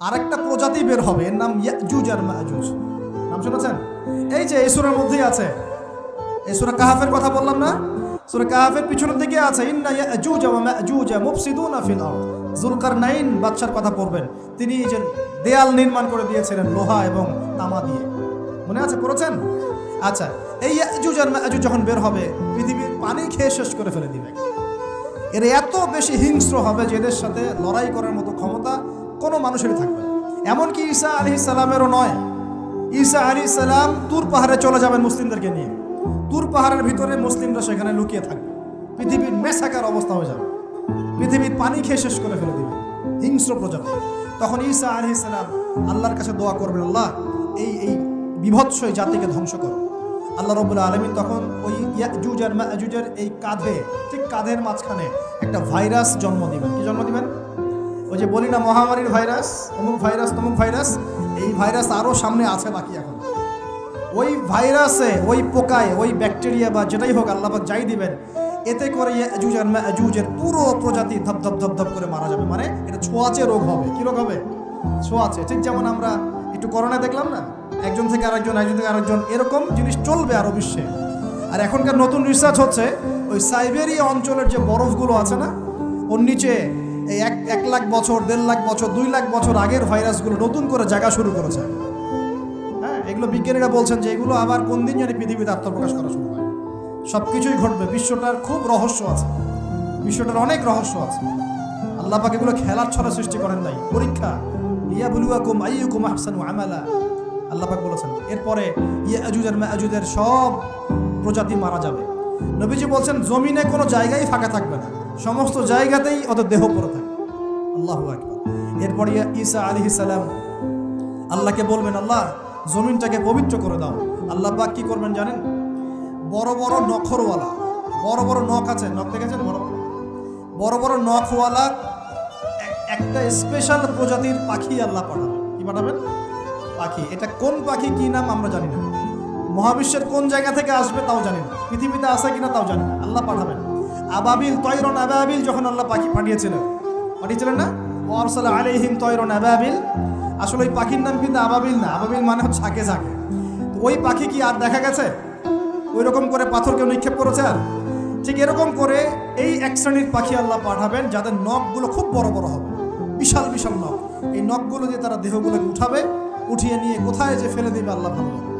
আরেকটা প্রজাতি বের হবে, এর নাম ইয়াজুজ আর মাজুজ। নাম শুনেছেন? এই যে এই সূরার মধ্যেই আছে, এই সূরা কাহাফের কথা বললাম না, সূরা কাহাফের পিছনের দিকে আছে ইন্না ইয়াজুজ ওয়া মাজুজ মুফসিদুনা ফিল আরদ। যুলকারনাইন বাদশার কথা পড়বেন, তিনি যে দেয়াল নির্মাণ করে দিয়েছিলেন লোহা এবং তামা দিয়ে, মনে আছে, পড়েছেন? আচ্ছা, এই ইয়াজুজ আর মাজুজ যখন বের হবে, পৃথিবীর পানি খেয়ে শেষ করে ফেলে দিবে। এর এত বেশি হিংস্র হবে যে এদের সাথে লড়াই করার মতো ক্ষমতা কোনো মানুষেরই থাকবে না। এমনকি ঈসা আলাইহিস সালামেরও নয়। ঈসা আলাইহিস সালাম তুর পাহাড়ে চলে যাবেন মুসলিমদেরকে নিয়ে, তুর পাহাড়ের ভিতরে মুসলিমরা সেখানে লুকিয়ে থাকবে, পৃথিবীর মেসাকার অবস্থা হয়ে যাবে, পৃথিবীর পানি খেয়ে শেষ করে ফেলে দিবে হিংস্র প্রজাতি। তখন ঈসা আলাইহিস সালাম আল্লাহর কাছে দোয়া করবেন, আল্লাহ এই বিভৎস জাতিকে ধ্বংস করো। আল্লাহ রাব্বুল আলামিন তখন ওই ইয়াজুজ আর মাজুজের এই কাঁধে, ঠিক কাঁধের মাঝখানে একটা ভাইরাস জন্ম দিবেন। কি জন্ম দিবেন? ওই যে বলি না মহামারীর ভাইরাস, অমুক ভাইরাস তমুক ভাইরাস, এই ভাইরাস আরও সামনে আছে বাকি এখন। ওই ভাইরাসে, ওই পোকায়, ওই ব্যাকটেরিয়া বা যেটাই হোক আল্লাহ পাক যাই দিবেন, এতে করে ইয়াজুজ আর মাজুজের পুরো প্রজাতি ধপ ধপ ধপ ধপ করে মারা যাবে। মানে এটা ছোঁয়াচে রোগ হবে। কি রোগ হবে? ছোঁয়াচে। ঠিক যেমন আমরা একটু করোনা দেখলাম না, একজন থেকে আরেকজন, একজন থেকে আরেকজন, এরকম জিনিস চলবে আরও বিশ্বে। আর এখনকার নতুন রিসার্চ হচ্ছে ওই সাইবেরিয়া অঞ্চলের যে বরফগুলো আছে না, ওর নিচে এই 1 লাখ বছর, 1.5 লাখ বছর, 2 লাখ বছর আগের ভাইরাসগুলো নতুন করে জায়গা শুরু করেছে। হ্যাঁ, এগুলো বিজ্ঞানীরা বলছেন যে এগুলো আবার কোন দিন জানি পৃথিবীতে আত্মপ্রকাশ করা শুরু হয়। সব কিছুই ঘটবে। বিশ্বটার খুব রহস্য আছে, বিশ্বটার অনেক রহস্য আছে। আল্লাহ পাক এগুলো খেলার ছলে সৃষ্টি করেন নাই, পরীক্ষা। লিয়াবলুয়াকুম আইয়ুকুম আহসানু আমালা, আল্লাহ পাক বলেছেন। এরপরে ইয়াজুজ আর মাজুজের সব প্রজাতি মারা যাবে। নবীজি বলছেন জমিনে কোনো জায়গায় ফাঁকা থাকবে না, সমস্ত জায়গাতেই ওদের দেহ পড়ে থাকবে। আল্লাহু আকবার। এরপরে ঈসা আলাইহিস সালাম আল্লাহকে বলবেন, আল্লাহ জমিনটাকে পবিত্র করে দাও। আল্লাহ পাক কি করবেন জানেন? বড় বড় নখরওয়ালা, বড় বড় নখ আছে, নখ দেখেছেন? বড় বড় নখওয়ালা একটা স্পেশাল প্রজাতির পাখি আল্লাহ পাঠাবেন। কি পাঠাবেন? পাখি। এটা কোন পাখি, কি নাম আমরা জানি না, মহাবিশ্বের কোন জায়গা থেকে আসবে তাও জানি না, পৃথিবীতে আছে কিনা তাও জানি না। আল্লাহ পাঠাবেন আবাবিল, তয়রন আবাবিল। যখন আল্লাহ পাখি পাঠিয়েছিলেন না, ওয়ারসালা আলাইহিম তয়রন আবাবিল। আসলে ওই পাখির নাম কিন্তু আবাবিল না, আবাবিল মানে হচ্ছে ঝাঁকে ঝাঁকে। তো ওই পাখি কি আর দেখা গেছে? ওই রকম করে পাথর কেউ নিক্ষেপ করেছে? আর ঠিক এরকম করে এই এক শ্রেণীর পাখি আল্লাহ পাঠাবেন যাদের নখগুলো খুব বড় বড় হবে, বিশাল বিশাল নখ। এই নখগুলো দিয়ে তারা দেহগুলোকে উঠাবে, উঠিয়ে নিয়ে কোথায় যে ফেলে দেবে আল্লাহ ভালো জানেন।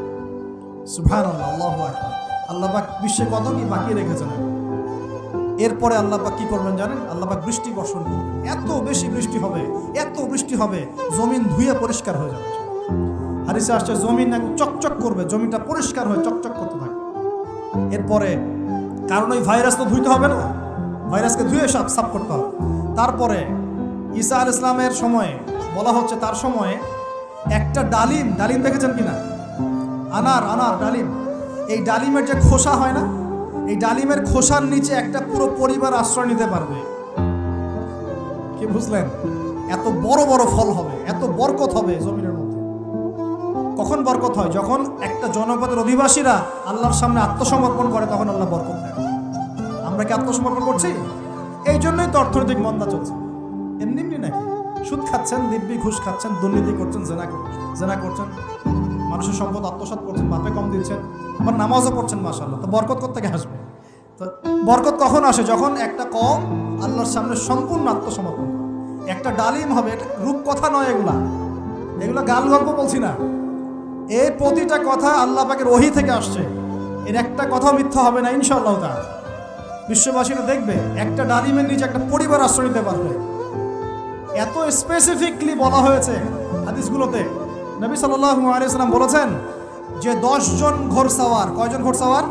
সুবহানাল্লাহ, আল্লাহু আকবার। আল্লাহ পাক বিশ্বে কত কি বাকি রেখেছেন। এরপরে আল্লাহ পাক কি করবেন জানেন? আল্লাহ পাক বৃষ্টি বর্ষণ করবেন। এত বেশি বৃষ্টি হবে, এত বৃষ্টি হবে, জমিন ধুয়ে পরিষ্কার হয়ে যাবে। হাদিসে আসছে জমিন চকচক করবে, জমিটা পরিষ্কার হয়ে চকচক করতে থাকবে। এরপরে, কারণ ওই ভাইরাস তো ধুইতে হবে না, ভাইরাসকে ধুয়ে সাফ করতে হবে। তারপরে ঈসা আলাইহিস সালামের সময়ে বলা হচ্ছে, তার সময়ে একটা ডালিম দেখেছেন কিনা? আনার ডালিম। এই ডালিমের যে খোসা হয় না, এই ডালিমের খোসার নিচে একটা পুরো পরিবার আশ্রয় নিতে পারবে। কি বুঝলেন? এত বড় বড় ফল হবে, এত বরকত হবে জমিনের মধ্যে। কখন বরকত হয়? যখন একটা জনপদের অধিবাসীরা আল্লাহর সামনে আত্মসমর্পণ করে, তখন আল্লাহ বরকত দেয়। আমরা কি আত্মসমর্পণ করছি? এই জন্যই তো অর্থনৈতিক মন্দা চলছে। এমনি নাকি? সুদ খাচ্ছেন, দিব্যি ঘুষ খাচ্ছেন, দুর্নীতি করছেন, জেনা করছেন, মানুষের সম্পদ আত্মসাৎ করছেন, বাপে কম দিচ্ছেন, আবার নামাজও পড়ছেন, মাশাআল্লাহ। তো বরকত কোত্থেকে আসবে? তো বরকত কখন আসে? যখন একটা কম আল্লাহর সামনে সম্পূর্ণ আত্মসমর্পণ। একটা ডালিম হবে, এটা রূপকথা নয়, এগুলা গাল গল্প বলছি না। এই প্রতিটা কথা আল্লাহ পাকের ওহী থেকে আসছে, এর একটা কথা মিথ্যা হবে না ইনশাআল্লাহ তাআলা। বিশ্ববাসীরা দেখবে একটা ডালিমের নিচে একটা পরিবার আশ্রয় নিতে পারবে। এত স্পেসিফিকলি বলা হয়েছে হাদিসগুলোতে। নবী সাল্লাল্লাহু আলাইহি ওয়াসাল্লাম বলেছেন যে 10 জন ঘোড়সওয়ার, কয়জন ঘোড়সওয়ার?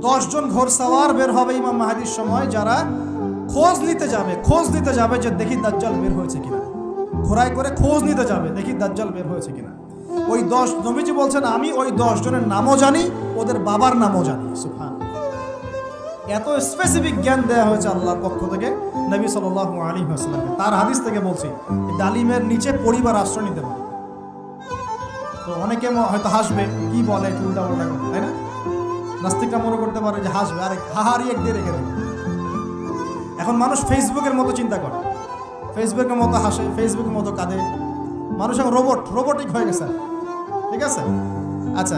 10 জন ঘোড়সওয়ার বের হবে ইমাম মাহদীর সময়, যারা খোঁজ নিতে যাবে যে দেখি দাজ্জাল বের হয়েছে কিনা। ঘোড়ায় করে খোঁজ নিতে যাবে, দেখি দাজ্জাল বের হয়েছে কিনা। ওই 10, নবীজি বলছেন আমি ওই 10 জনের নামও জানি, ওদের বাবার নামও জানি। সুবহানাল্লাহ, এত স্পেসিফিক জ্ঞান দেওয়া হয়েছে আল্লাহর পক্ষ থেকে নবী সাল্লাল্লাহু আলাইহি ওয়াসাল্লামকে। তার হাদিস থেকে বলছি, ডালিমের নিচে পরিবার আশ্রয় নিতে পারে। তো অনেকে হয়তো হাসবে, কি বলে উল্টা উল্টা, তাই না? নাস্তিকরা মনে করতে পারে যে হাসবে, আরে হাহারি এক দিয়ে রেখে দেবে। এখন মানুষ ফেসবুকের মতো চিন্তা করে, ফেসবুকের মতো হাসে, ফেসবুকের মতো কাঁদে, মানুষ এখন রোবটিক হয়ে গেছে, ঠিক আছে? আচ্ছা,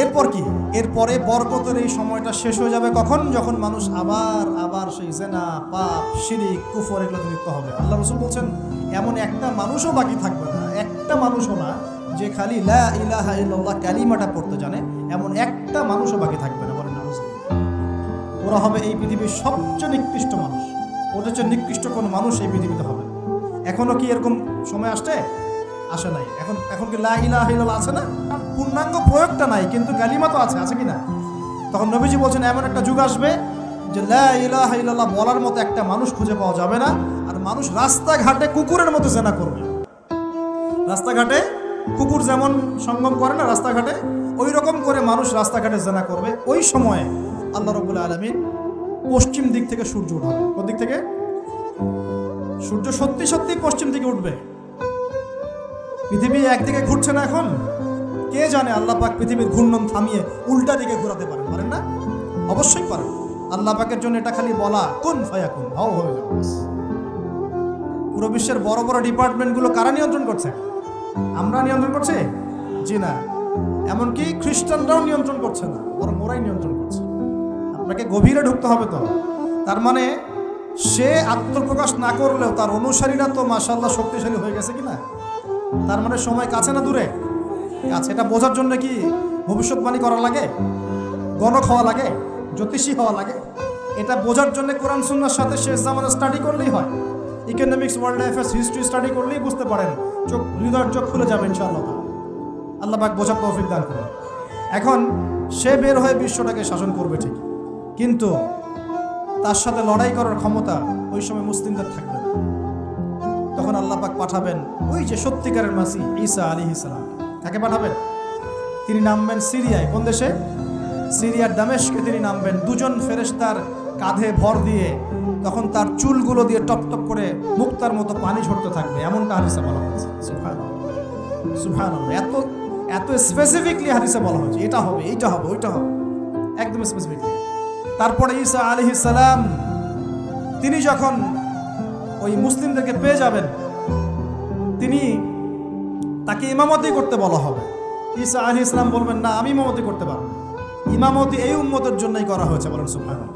এরপর কি? এরপরে বরকতের এই সময়টা শেষ হয়ে যাবে কখন? যখন মানুষ আবার সেই জেনা, পাপ, শিরিক, কুফর এগুলোতে লিপ্ত হবে। আল্লাহ রাসূল বলছেন এমন একটা মানুষও বাকি থাকবে না, একটা মানুষও না যে খালি লা ইলাহা ইল্লাল্লাহ কালিমাটা পড়তে জানে, এমন একটা মানুষও বাকি থাকবে না। বলেন নাউযুবিল্লাহ। ওরা হবে এই পৃথিবীর সবচেয়ে নিকৃষ্ট মানুষ। ওদের চেয়ে নিকৃষ্ট কোনো মানুষ এই পৃথিবীতে হবে। এখনো কি এরকম সময় আসে নাই? এখন কি লা ইলাহা ইল্লাল্লাহ আছে না? পূর্ণাঙ্গ প্রয়োগটা নাই, কিন্তু কালিমা তো আছে কি না? তখন নবীজি বলছেন এমন একটা যুগ আসবে যে লা ইলাহা ইল্লাল্লাহ বলার মতো একটা মানুষ খুঁজে পাওয়া যাবে না, আর মানুষ রাস্তাঘাটে কুকুরের মতো জেনা করবে। রাস্তাঘাটে কুকুর যেমন সঙ্গম করে না রাস্তাঘাটে, ওই রকম করে মানুষ রাস্তাঘাটে জেনা করবে। ওই সময়ে আল্লাহ রাব্বুল আলামিন পশ্চিম দিক থেকে সূর্য উঠাবে। কোন দিক থেকে? সূর্য সত্যি পশ্চিম দিকে উঠবে। পৃথিবী একদিকে ঘুরছে না এখন, কে জানে আল্লাহ পাক পৃথিবীর ঘূর্ণন থামিয়ে উল্টা দিকে ঘোরাতে পারেন না? অবশ্যই পারেন। আল্লাহ পাকের জন্য এটা খালি বলা কুন ফায়াকুন, হও হয়ে যাবে। পুরো বিশ্বের বড় বড় ডিপার্টমেন্টগুলো কারা নিয়ন্ত্রণ করছে? আমরা নিয়ন্ত্রণ করছি? জি না। এমনকি খ্রিস্টানরাও নিয়ন্ত্রণ করছে না, বরং ওরাই নিয়ন্ত্রণ করছে। আপনাকে গভীরে ঢুকতে হবে তো। তার মানে সে আত্মপ্রকাশ না করলেও তার অনুসারীরা তো মাশাআল্লাহ শক্তিশালী হয়ে গেছে কিনা? তার মানে সময় কাছে না দূরে? কাছে। এটা বোঝার জন্য কি ভবিষ্যৎবাণী করা লাগে? গণক হওয়া লাগে? জ্যোতিষী হওয়া লাগে? এটা বোঝার জন্য কোরআন সুন্নাহর সাথে শেষ জামানা স্টাডি করলেই হয়। Economics, world affairs, history study করলেই বুঝতে পারেন। হৃদয়ের চোখ খুলে যাবে ইনশাআল্লাহ। আল্লাহ পাক বোঝার তৌফিক দান করুন। এখন সে বের হয়ে বিশ্বটাকে শাসন করবে ঠিক, কিন্তু তার সাথে লড়াই করার ক্ষমতা ওই সময় মুসলিমদের থাকবে না। তখন আল্লাহ পাক পাঠাবেন ওই যে সত্যিকারের মাসিহ ঈসা আলাইহিস সালাম। কাকে পাঠাবেন? তিনি নামবেন সিরিয়ায়। কোন দেশে? সিরিয়ার দামেস্কে তিনি নামবেন দুজন ফেরেশতার কাঁধে ভর দিয়ে। তখন তার চুলগুলো দিয়ে টপ টপ করে মুক্তার মতো পানি ঝরতে থাকবে, এমনটা হাদিসে বলা হয়েছে। সুবহানাল্লাহ। এত স্পেসিফিকলি হাদিসে বলা হয়েছে এটা হবে, এইটা হবে, ওইটা হবে, একদম স্পেসিফিকলি। তারপরে ঈসা আলাইহিস সালাম তিনি যখন ওই মুসলিমদেরকে পেয়ে যাবেন, তাকে ইমামতি করতে বলা হবে। ঈসা আলাইহিস সালাম বলবেন না, আমি ইমামতি করতে পারবো। ইমামতি এই উম্মতের জন্যই করা হয়েছে। বলেন সুবহানাল্লাহ।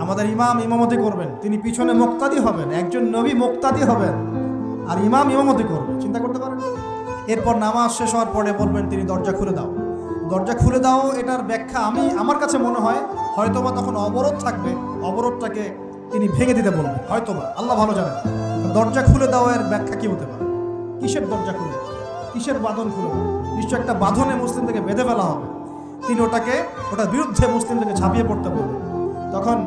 আমাদের ইমাম ইমামতি করবেন, তিনি পিছনে মুক্তাদি হবেন। একজন নবী মুক্তাদি হবেন আর ইমাম ইমামতি করবে। চিন্তা করতে পারেন? এরপর নামাজ শেষ হওয়ার পরে বলবেন তিনি দরজা খুলে দাও, দরজা খুলে দাও। এটার ব্যাখ্যা আমার কাছে মনে হয় হয়তোবা তখন অবরোধ থাকবে, অবরোধটাকে তিনি ভেঙে দিতে বলবেন হয়তোবা, আল্লাহ ভালো জানেন। দরজা খুলে দাও এর ব্যাখ্যা কি হতে পারে? কিসের দরজা খুলে, কিসের বাঁধন খুলে? নিশ্চয় একটা বাঁধনে মুসলিমদেরকে বেঁধে ফেলা হবে। তিনি ওটার বিরুদ্ধে মুসলিমদেরকে ঝাঁপিয়ে পড়তে বলবেন। তখন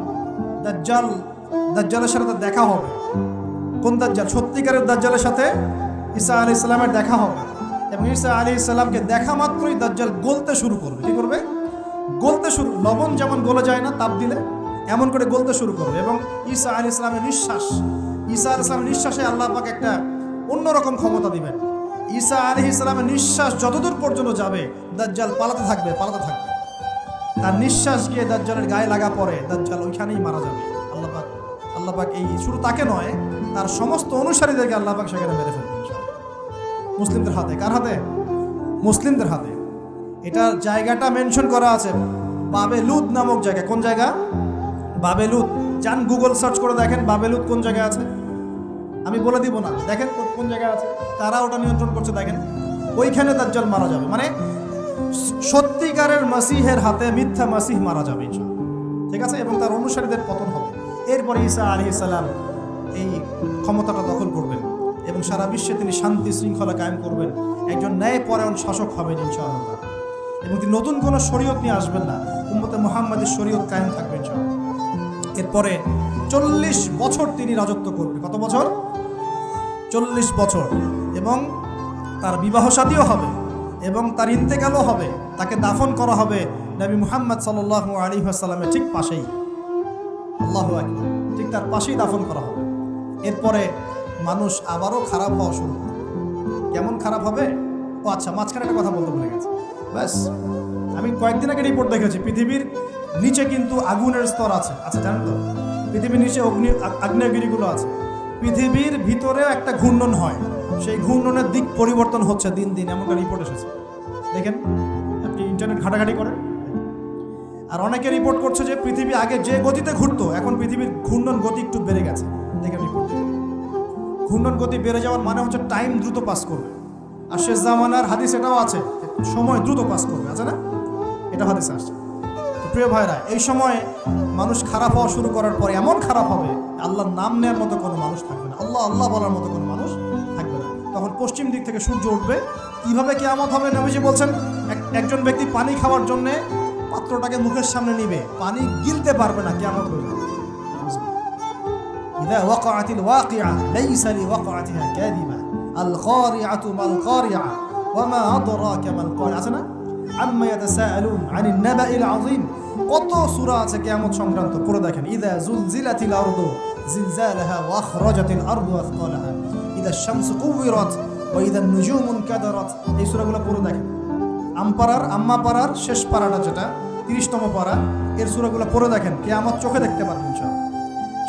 দাজ্জালের সাথে দেখা হবে। কোন দাজ্জাল? সত্যিকারের দাজ্জালের সাথে ঈসা আলাইহিস সালামের দেখা হবে। এবং ঈসা আলাইহিস সালামকে দেখা মাত্রই দাজ্জাল গলতে শুরু করবে। কি করবে? গলতে শুরু। লবণ যেমন গলে যায় না তাপ দিলে, এমন করে গলতে শুরু করবে। এবং ঈসা আলাইহিস সালামের নিঃশ্বাসে আল্লাহ পাক একটা অন্যরকম ক্ষমতা দিবেন। ঈসা আলাইহিস সালামের নিঃশ্বাস যতদূর পর্যন্ত যাবে দাজ্জাল পালাতে থাকবে। তার নিঃশ্বাস গিয়ে দাজ্জালের গায়ে লাগা পরে দাজ্জাল ওইখানেই মারা যাবে। আল্লাহ পাক এই শুধু তাকে নয়, তার সমস্ত অনুসারীদেরকে আল্লাহ পাক সেখানে মেরে ফেলবেন মুসলিমদের হাতে। কার হাতে? মুসলিমদের হাতে। এটার জায়গাটা মেনশন করা আছে, বাবেলুদ নামক জায়গা। কোন জায়গা? বাবেলুদ। যান গুগল সার্চ করে দেখেন বাবেলুদ কোন জায়গায় আছে। আমি বলে দিব না, দেখেন কোন জায়গায় আছে, কারা ওটা নিয়ন্ত্রণ করছে দেখেন। ওইখানে দাজ্জাল মারা যাবে। মানে সত্যিকারের মাসিহের হাতে মিথ্যা মাসিহ মারা যাবে ইনশাআল্লাহ, ঠিক আছে? এবং তার অনুসারীদের পতন হবে। এরপরে ঈসা আলাইহিস সালাম এই ক্ষমতাটা দখল করবেন এবং সারা বিশ্বে তিনি শান্তি শৃঙ্খলা কায়েম করবেন। একজন ন্যায়পরায়ণ শাসক হবেন ইনশাআল্লাহ। এবং তিনি নতুন কোনো শরীয়ত নিয়ে আসবেন না, উম্মতে মুহাম্মাদের শরীয়ত কায়েম থাকবে ইনশাআল্লাহ। এরপরে 40 বছর তিনি রাজত্ব করবেন। কত বছর? 40 বছর। এবং তার বিবাহ শাদীও হবে এবং তার ইন্তেকালও হবে। তাকে দাফন করা হবে নবী মুহাম্মদ সাল্লাল্লাহু আলাইহি ওয়াসাল্লামের ঠিক পাশেই। আল্লাহু আকবার। ঠিক তার পাশেই দাফন করা হবে। এরপরে মানুষ আবারও খারাপ হওয়া শুরু করবে। কেমন খারাপ হবে? ও আচ্ছা, মাঝখানে একটা কথা বলতে ভুলে গেছি। ব্যাস, আমি কয়েকদিন আগে রিপোর্ট দেখেছি, পৃথিবীর নিচে কিন্তু আগুনের স্তর আছে। আচ্ছা, জানেন তো পৃথিবীর নিচে আগ্নেয়গিরিগুলো আছে। পৃথিবীর ভিতরেও একটা ঘূর্ণন হয়। সেই ঘূর্ণনের দিক পরিবর্তন হচ্ছে দিন দিন, এমনটা রিপোর্ট এসেছে। দেখেন, আপনি ইন্টারনেট ঘাটাঘাটি করেন। আর অনেকে রিপোর্ট করছে যে পৃথিবী আগে যে গতিতে ঘুরতো, এখন পৃথিবীর ঘূর্ণন গতি একটু বেড়ে গেছে। দেখেন রিপোর্ট, ঘূর্ণন গতি বেড়ে যাওয়ার মানে হচ্ছে টাইম দ্রুত পাস করবে। আর শেষ জামানার হাদিস এটাও আছে, সময় দ্রুত পাস করবে, আছে না? এটা হাদিসে আসছে। তো প্রিয় ভাইরা, এই সময় মানুষ খারাপ হওয়া শুরু করার পরে এমন খারাপ হবে, আল্লাহর নাম নেওয়ার মতো কোনো মানুষ থাকবে না, আল্লাহ আল্লাহ বলার মতো কোনো মানুষ থাকবে না। তখন পশ্চিম দিক থেকে সূর্য উঠবে। কিভাবে কিয়ামত হবে? নবীজি বলছেন, একজন ব্যক্তি পানি খাওয়ার জন্যে পাত্রটাকে মুখের সামনে নিবে, পানি গিলতে পারবে না, কিয়ামত হয়ে যাবে। ইযা ওয়াকাআতিল ওয়াকিআ লাইসা লিওয়াকাআতিহা কাযিবা আল কারিআতু মাল কারিআ ওয়া মা আদরাকা মাল কারিআ, আছে না? আম্মা ইয়াতাসাআলুন আনিন নাবাইল আযীম। কত সূরা আছে কিয়ামত সংক্রান্ত, পড়ে দেখেন। ইযা যুলজিলাতিল আরদু জিলজালাহা ওয়া আখরাজাতিল আরদু আথকালাহা ইযা আশ-শামসু কুওয়িরাত ওয়া ইযা আন-নুজুমু ইনকাদারাত। এই সূরাগুলো পড়ে দেখেন। আম্মা পারার শেষ পারাটা, যেটা 30তম পারা, এর সূরাগুলো পড়ে দেখেন। কিয়ামত চোখে দেখতে পারবেন ইনশাআল্লাহ।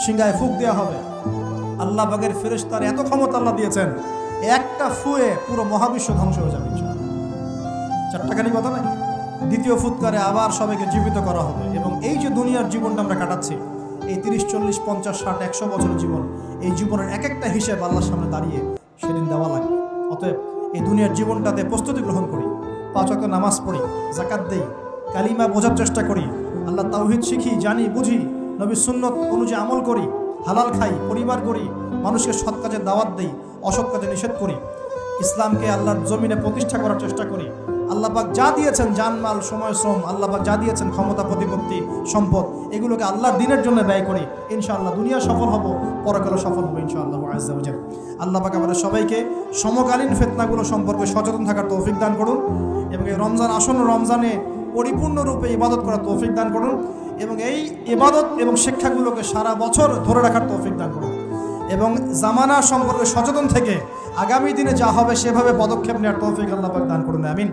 সিংহায় ফুঁক দেওয়া হবে। আল্লাহ পাকের ফেরেশতার এত ক্ষমতা আল্লাহ দিয়েছেন, একটা ফুয়ে পুরো মহাবিশ্ব ধ্বংস হয়ে যাবে ইনশাআল্লাহ। চারটাখানি কথা নাকি? দ্বিতীয় ফুৎকারে আবার সবাইকে জীবিত করা হবে। এবং এই যে দুনিয়ার জীবনটা আমরা কাটাচ্ছি, এই 30, 40, 50, 60, 100 বছরের জীবন, এই জীবনের এক একটা হিসেব আল্লাহর সামনে দাঁড়িয়ে সেদিন দেওয়া লাগবে। অতএব এই দুনিয়ার জীবনটাতে প্রস্তুতি গ্রহণ করি, 5 ওয়াক্ত নামাজ পড়ি, যাকাত দেই, কালিমা বোঝার চেষ্টা করি, আল্লাহ তাওহীদ শিখি, জানি, বুঝি, নবীর সুন্নত অনুযায়ী আমল করি, হালাল খাই, পরিবার করি, মানুষকে সৎ কাজে দাওয়াত দেই, অসৎ কাজে নিষেধ করি, ইসলামকে আল্লাহর জমিনে প্রতিষ্ঠা করার চেষ্টা করি। আল্লাহ পাক যা দিয়েছেন, জানমাল, সময়, শ্রম, আল্লাহ পাক যা দিয়েছেন, ক্ষমতা, প্রতিপত্তি, সম্পদ, এগুলোকে আল্লাহর দ্বীনের জন্য ব্যয় করি। ইনশাআল্লাহ দুনিয়া সফল হব, পরকালে সফল হব ইনশাআল্লাহ আযজা ওয়া জাল। আল্লাহ পাক আমাদের সবাইকে সমকালীন ফিতনাগুলো সম্পর্কে সচেতন থাকার তৌফিক দান করুন, এবং এই রমজান, আসন্ন রমজানে পরিপূর্ণরূপে ইবাদত করার তৌফিক দান করুন, এবং এই ইবাদত এবং শিক্ষাগুলোকে সারা বছর ধরে রাখার তৌফিক দান করুন, এবং জামানা সম্পর্কে সচেতন থেকে আগামী দিনে যা হবে সেভাবে পদক্ষেপ নেওয়ার তৌফিক আল্লাহ পাক দান করুন। আমিন।